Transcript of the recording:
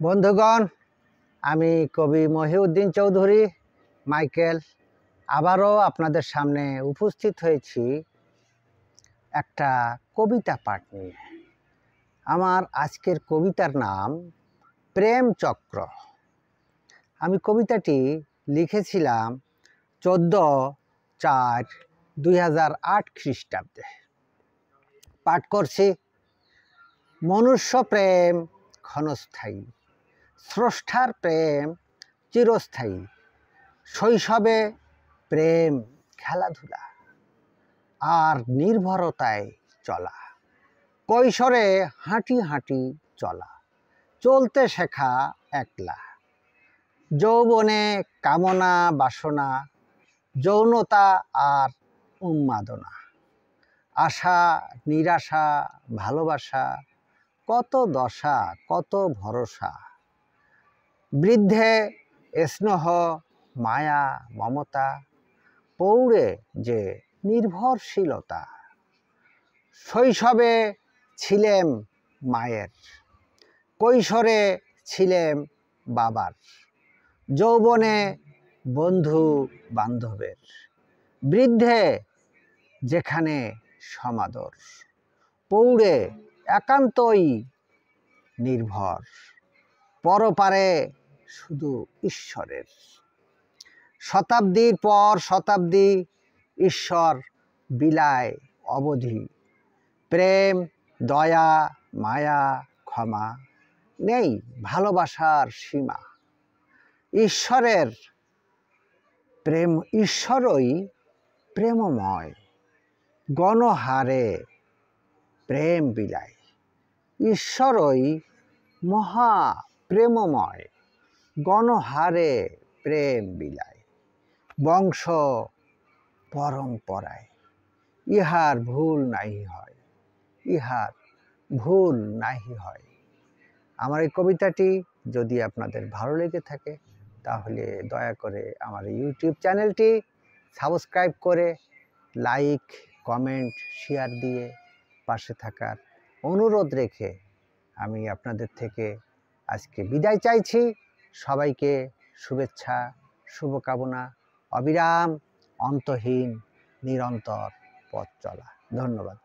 বন্ধুগণ, আমি কবি মহিউদ্দিন চৌধুরী মাইকেল আবারও আপনাদের সামনে উপস্থিত হয়েছি একটা কবিতা পাঠ নিয়ে। আমার আজকের কবিতার নাম প্রেম চক্র। আমি কবিতাটি লিখেছিলাম 14/4/2008 খ্রিস্টাব্দে। পাঠ করছি। মনুষ্য প্রেম ক্ষণস্থায়ী, স্রষ্টার প্রেম চিরস্থায়ী। শৈশবে প্রেম খেলাধুলা আর নির্ভরতায় চলা, কৈশোরে হাঁটি হাঁটি চলা, চলতে শেখা একলা। যৌবনে কামনা বাসনা, যৌনতা আর উন্মাদনা, আশা নিরাশা ভালোবাসা, কত দশা কত ভরসা। বৃদ্ধে স্নেহ মায়া মমতা, পৌড়ে যে নির্ভরশীলতা। শৈশবে ছিলেম মায়ের, কৈশোরে ছিলেম বাবার, যৌবনে বন্ধু বান্ধবের, বৃদ্ধে যেখানে সমাদর, পৌড়ে একান্তই নির্ভর, পরপারে শুধু ঈশ্বরের। শতাব্দীর পর শতাব্দী ঈশ্বর বিলায় অবধি, প্রেম দয়া মায়া ক্ষমা, নেই ভালোবাসার সীমা। ঈশ্বরের প্রেম, ঈশ্বরই প্রেমময়, গণহারে প্রেম বিলায়। ঈশ্বরই মহা প্রেমময়, গণহারে প্রেম বিলায়। বংশ পরম্পরায় ইহার ভুল নাহি হয়, ইহার ভুল নাহি হয়। আমার এই কবিতাটি যদি আপনাদের ভালো লেগে থাকে তাহলে দয়া করে আমার ইউটিউব চ্যানেলটি সাবস্ক্রাইব করে লাইক কমেন্ট শেয়ার দিয়ে পাশে থাকার অনুরোধ রেখে আমি আপনাদের থেকে আজকে বিদায় চাইছি। সবাইকে শুভেচ্ছা শুভকামনা, অবিরাম অন্তহীন নিরন্তর পথ চলা। ধন্যবাদ।